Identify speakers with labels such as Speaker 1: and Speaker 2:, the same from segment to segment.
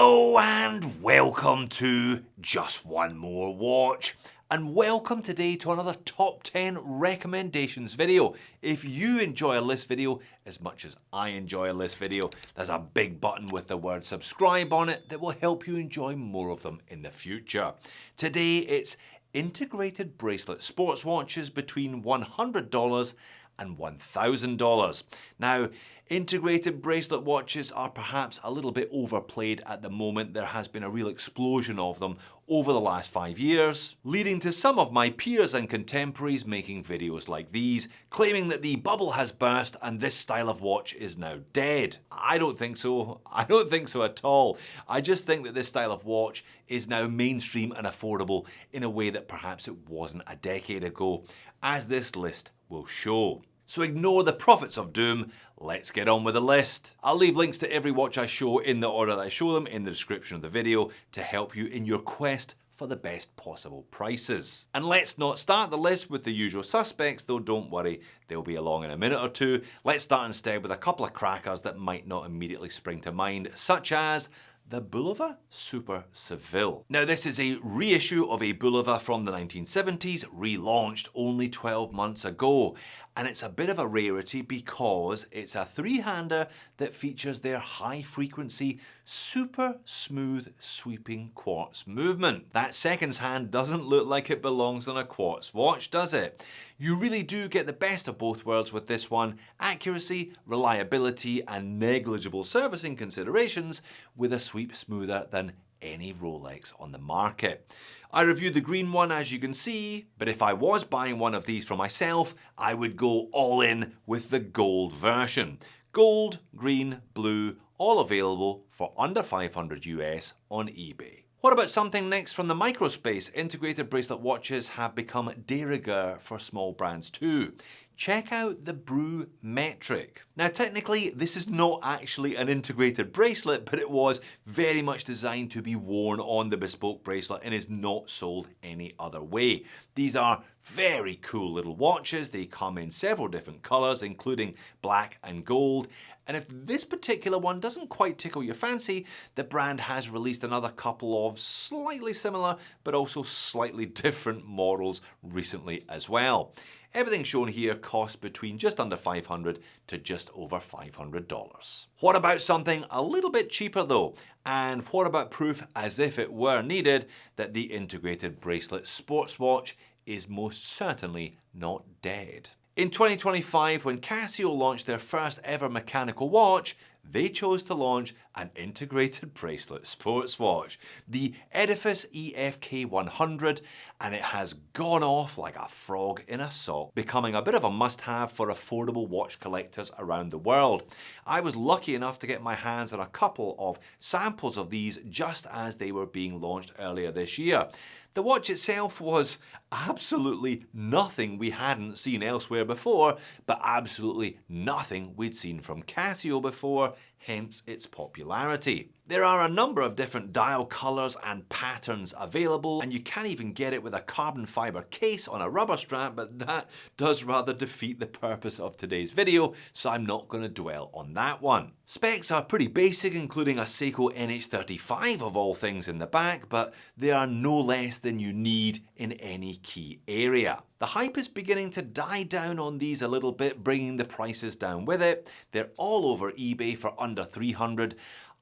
Speaker 1: Hello and welcome to Just One More Watch, and welcome today to another top 10 recommendations video. If you enjoy a list video as much as I enjoy a list video, there's a big button with the word subscribe on it that will help you enjoy more of them in the future. Today it's integrated bracelet sports watches between $100 and $1,000. Now, integrated bracelet watches are perhaps a little bit overplayed at the moment. There has been a real explosion of them over the last 5 years, leading to some of my peers and contemporaries making videos like these, claiming that the bubble has burst and this style of watch is now dead. I don't think so. I don't think so at all. I just think that this style of watch is now mainstream and affordable in a way that perhaps it wasn't a decade ago, as this list will show. So ignore the prophets of doom, let's get on with the list. I'll leave links to every watch I show in the order that I show them in the description of the video to help you in your quest for the best possible prices. And let's not start the list with the usual suspects, though don't worry, they'll be along in a minute or two. Let's start instead with a couple of crackers that might not immediately spring to mind, such as the Bulova Super Seville. Now this is a reissue of a Bulova from the 1970s, relaunched only 12 months ago. And it's a bit of a rarity because it's a three-hander that features their high-frequency, super smooth sweeping quartz movement. That seconds hand doesn't look like it belongs on a quartz watch, does it? You really do get the best of both worlds with this one: accuracy, reliability, and negligible servicing considerations, with a sweep smoother than any Rolex on the market. I reviewed the green one, as you can see, but if I was buying one of these for myself, I would go all in with the gold version. Gold, green, blue, all available for under $500 US on eBay. What about something next from the microspace? Integrated bracelet watches have become de rigueur for small brands too. Check out the Brew Metric. Now technically this is not actually an integrated bracelet, but it was very much designed to be worn on the bespoke bracelet and is not sold any other way. These are very cool little watches. They come in several different colours, including black and gold. And if this particular one doesn't quite tickle your fancy, the brand has released another couple of slightly similar but also slightly different models recently as well. Everything shown here costs between just under $500 to just over $500. What about something a little bit cheaper though? And what about proof, as if it were needed, that the integrated bracelet sports watch is most certainly not dead? In 2025, when Casio launched their first ever mechanical watch, they chose to launch an integrated bracelet sports watch, the Edifice EFK 100, and it has gone off like a frog in a sock, becoming a bit of a must-have for affordable watch collectors around the world. I was lucky enough to get my hands on a couple of samples of these just as they were being launched earlier this year. The watch itself was absolutely nothing we hadn't seen elsewhere before, but absolutely nothing we'd seen from Casio before, hence its popularity. There are a number of different dial colours and patterns available, and you can even get it with a carbon fibre case on a rubber strap, but that does rather defeat the purpose of today's video, so I'm not going to dwell on that one. Specs are pretty basic, including a Seiko NH35 of all things in the back, but they are no less than you need in any key area. The hype is beginning to die down on these a little bit, bringing the prices down with it. They're all over eBay for under $300.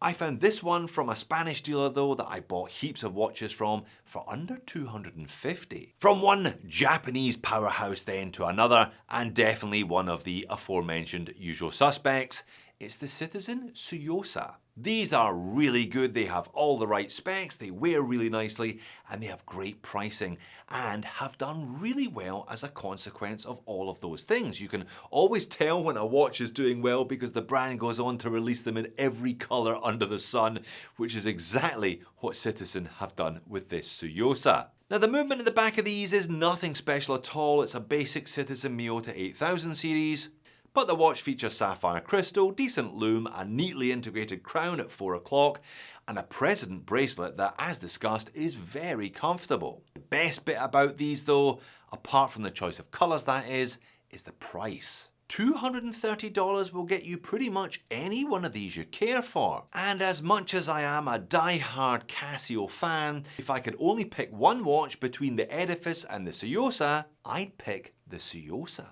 Speaker 1: I found this one from a Spanish dealer though that I bought heaps of watches from for under $250. From one Japanese powerhouse then to another, and definitely one of the aforementioned usual suspects, it's the Citizen Tsuyosa. These are really good, they have all the right specs, they wear really nicely, and they have great pricing, and have done really well as a consequence of all of those things. You can always tell when a watch is doing well because the brand goes on to release them in every colour under the sun, which is exactly what Citizen have done with this Tsuyosa. Now the movement at the back of these is nothing special at all, it's a basic Citizen Miyota 8000 series. But the watch features sapphire crystal, decent lume, a neatly integrated crown at 4 o'clock, and a President bracelet that, as discussed, is very comfortable. The best bit about these though, apart from the choice of colours that is the price. $230 will get you pretty much any one of these you care for. And as much as I am a die-hard Casio fan, if I could only pick one watch between the Edifice and the Suyosa, I'd pick the Suyosa.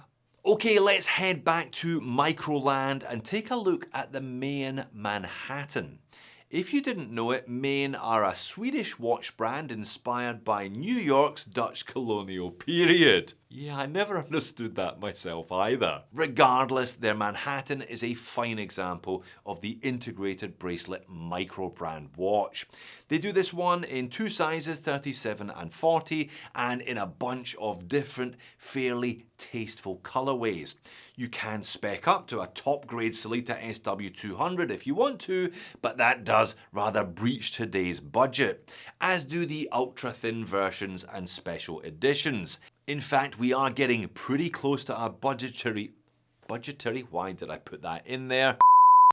Speaker 1: Okay, let's head back to Microland and take a look at the Main Manhattan. If you didn't know it, Main are a Swedish watch brand inspired by New York's Dutch colonial period. Yeah, I never understood that myself either. Regardless, their Manhattan is a fine example of the integrated bracelet micro brand watch. They do this one in two sizes, 37 and 40, and in a bunch of different, fairly tasteful colorways. You can spec up to a top grade Sellita SW200 if you want to, but that does rather breach today's budget, as do the ultra thin versions and special editions. In fact, we are getting pretty close to our budgetary, why did I put that in there?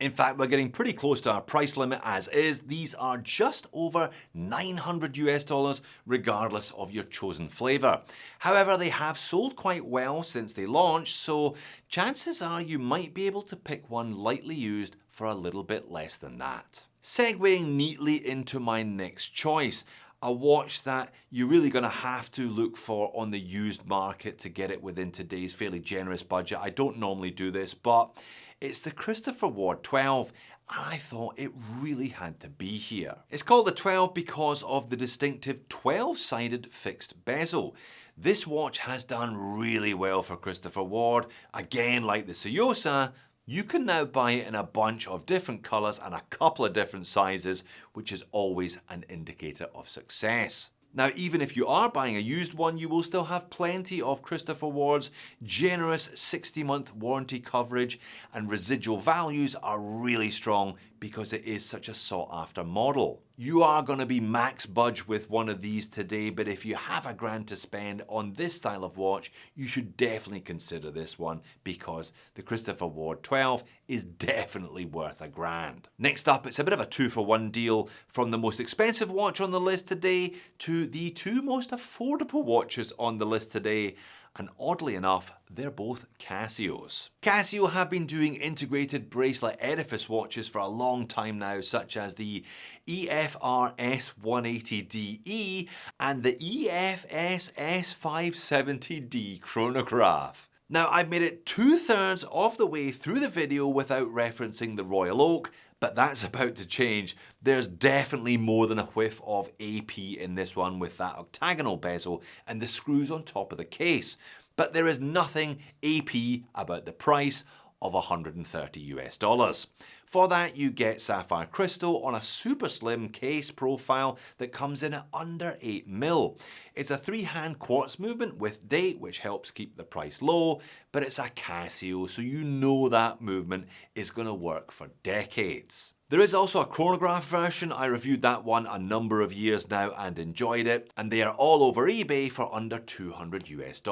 Speaker 1: In fact, we're getting pretty close to our price limit as is. These are just over $900 US, regardless of your chosen flavor. However, they have sold quite well since they launched, so chances are you might be able to pick one lightly used for a little bit less than that. Segueing neatly into my next choice, a watch that you're really going to have to look for on the used market to get it within today's fairly generous budget. I don't normally do this, but it's the Christopher Ward 12, and I thought it really had to be here. It's called the 12 because of the distinctive 12-sided fixed bezel. This watch has done really well for Christopher Ward. Again, like the Suyosa, you can now buy it in a bunch of different colours and a couple of different sizes, which is always an indicator of success. Now, even if you are buying a used one, you will still have plenty of Christopher Ward's generous 60-month warranty coverage, and residual values are really strong because it is such a sought-after model. You are going to be max budge with one of these today, but if you have a grand to spend on this style of watch, you should definitely consider this one because the Christopher Ward 12 is definitely worth a grand. Next up, it's a bit of a 2-for-1 deal from the most expensive watch on the list today to the two most affordable watches on the list today. And oddly enough, they're both Casios. Casio have been doing integrated bracelet Edifice watches for a long time now, such as the EFR S180DE and the EFS S570D chronograph. Now, I've made it 2/3 of the way through the video without referencing the Royal Oak, but that's about to change. There's definitely more than a whiff of AP in this one with that octagonal bezel and the screws on top of the case. But there is nothing AP about the price of $130 US. For that, you get sapphire crystal on a super slim case profile that comes in at under 8mm. It's a 3-hand quartz movement with date, which helps keep the price low, but it's a Casio, so you know that movement is going to work for decades. There is also a chronograph version. I reviewed that one a number of years now and enjoyed it, and they are all over eBay for under $200 US.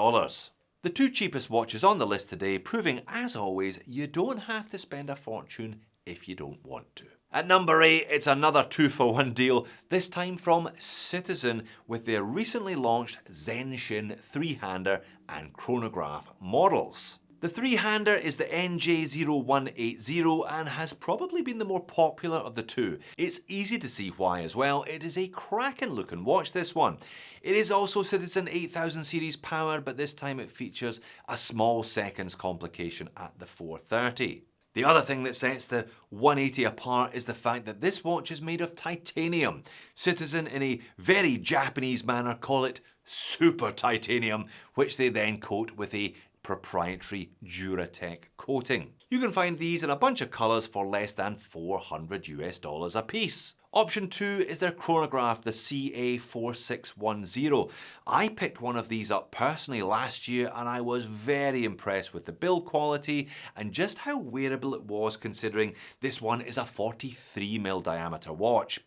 Speaker 1: The two cheapest watches on the list today, proving as always, you don't have to spend a fortune if you don't want to. At number 8, it's another 2-for-1 deal, this time from Citizen with their recently launched Zenshin 3-hander and chronograph models. The 3-hander is the NJ0180 and has probably been the more popular of the two. It's easy to see why as well. It is a cracking looking watch, this one. It is also Citizen 8000 series powered, but this time it features a small seconds complication at the 430. The other thing that sets the 180 apart is the fact that this watch is made of titanium. Citizen, in a very Japanese manner, call it super titanium, which they then coat with a proprietary Duratec coating. You can find these in a bunch of colours for less than $400 US a piece. Option 2 is their chronograph, the CA4610. I picked one of these up personally last year and I was very impressed with the build quality and just how wearable it was, considering this one is a 43mm diameter watch.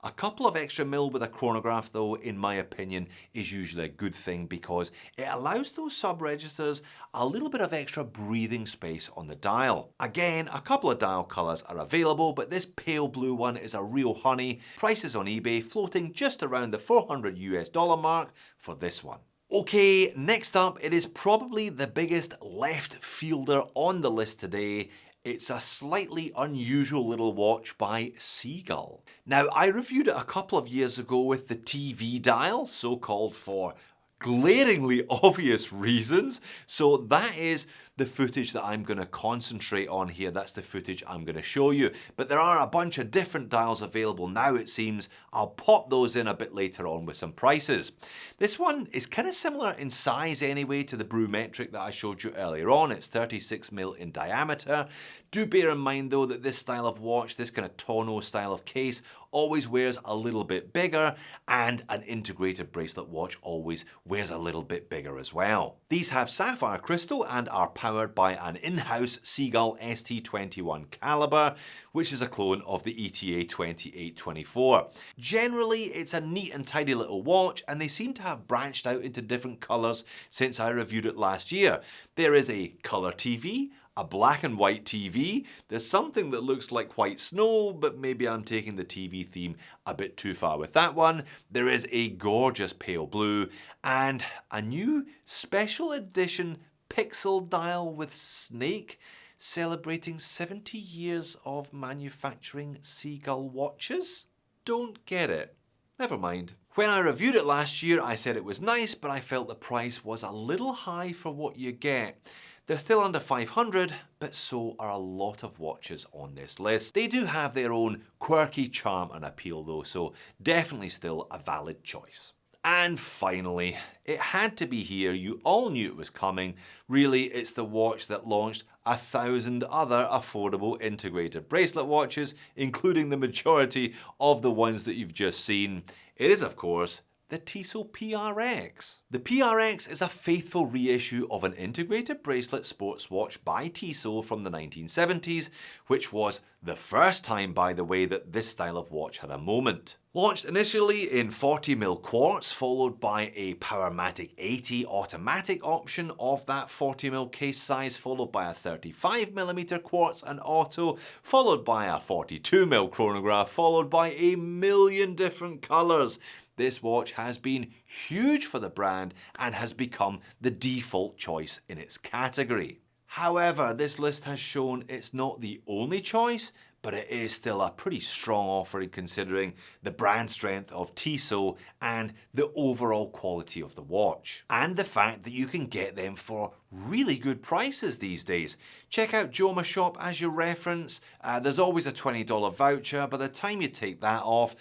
Speaker 1: A couple of extra mil with a chronograph though, in my opinion, is usually a good thing because it allows those sub-registers a little bit of extra breathing space on the dial. Again, a couple of dial colours are available, but this pale blue one is a real honey. Prices on eBay floating just around the $400 US mark for this one. Okay, next up, it is probably the biggest left fielder on the list today. It's a slightly unusual little watch by Seagull. Now, I reviewed it a couple of years ago with the TV dial, so-called for glaringly obvious reasons. So that is the footage that I'm going to concentrate on here. That's the footage I'm going to show you. But there are a bunch of different dials available now, it seems. I'll pop those in a bit later on with some prices. This one is kind of similar in size anyway to the Brumetric that I showed you earlier on. It's 36mm in diameter. Do bear in mind though that this style of watch, this kind of tonneau style of case, always wears a little bit bigger, and an integrated bracelet watch always wears a little bit bigger as well. These have sapphire crystal and are powered by an in-house Seagull ST21 caliber, which is a clone of the ETA 2824. Generally, it's a neat and tidy little watch, and they seem to have branched out into different colours since I reviewed it last year. There is a colour TV, a black and white TV, there's something that looks like white snow, but maybe I'm taking the TV theme a bit too far with that one. There is a gorgeous pale blue, and a new special edition pixel dial with snake, celebrating 70 years of manufacturing Seagull watches? Don't get it. Never mind. When I reviewed it last year, I said it was nice, but I felt the price was a little high for what you get. They're still under 500, but so are a lot of watches on this list. They do have their own quirky charm and appeal though, so definitely still a valid choice. And finally, it had to be here. You all knew it was coming. Really, it's the watch that launched 1,000 other affordable integrated bracelet watches, including the majority of the ones that you've just seen. It is, of course, the Tissot PRX. The PRX is a faithful reissue of an integrated bracelet sports watch by Tissot from the 1970s, which was the first time, by the way, that this style of watch had a moment. Launched initially in 40mm quartz, followed by a Powermatic 80 automatic option of that 40mm case size, followed by a 35mm quartz and auto, followed by a 42mm chronograph, followed by a million different colours. This watch has been huge for the brand and has become the default choice in its category. However, this list has shown it's not the only choice, but it is still a pretty strong offering considering the brand strength of Tissot and the overall quality of the watch. And the fact that you can get them for really good prices these days. Check out Joma Shop as your reference. There's always a $20 voucher. By the time you take that off,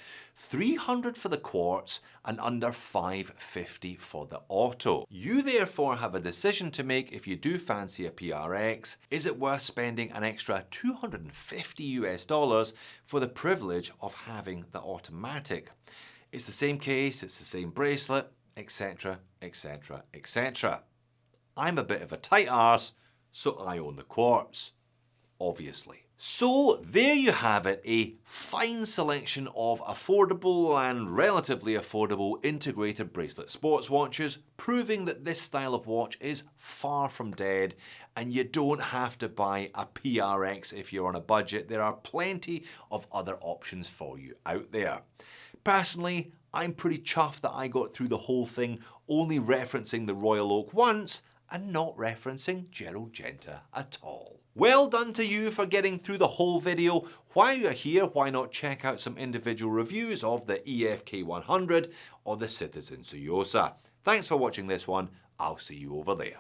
Speaker 1: $300 for the quartz and under $550 for the auto. You therefore have a decision to make if you do fancy a PRX. Is it worth spending an extra $250 for the privilege of having the automatic? It's the same case, it's the same bracelet, etc, etc, etc. I'm a bit of a tight arse, so I own the quartz, obviously. So there you have it, a fine selection of affordable and relatively affordable integrated bracelet sports watches, proving that this style of watch is far from dead and you don't have to buy a PRX if you're on a budget. There are plenty of other options for you out there. Personally, I'm pretty chuffed that I got through the whole thing only referencing the Royal Oak once and not referencing Gerald Genta at all. Well done to you for getting through the whole video. While you're here, why not check out some individual reviews of the EFK 100 or the Citizen Tsuyosa. Thanks for watching this one. I'll see you over there.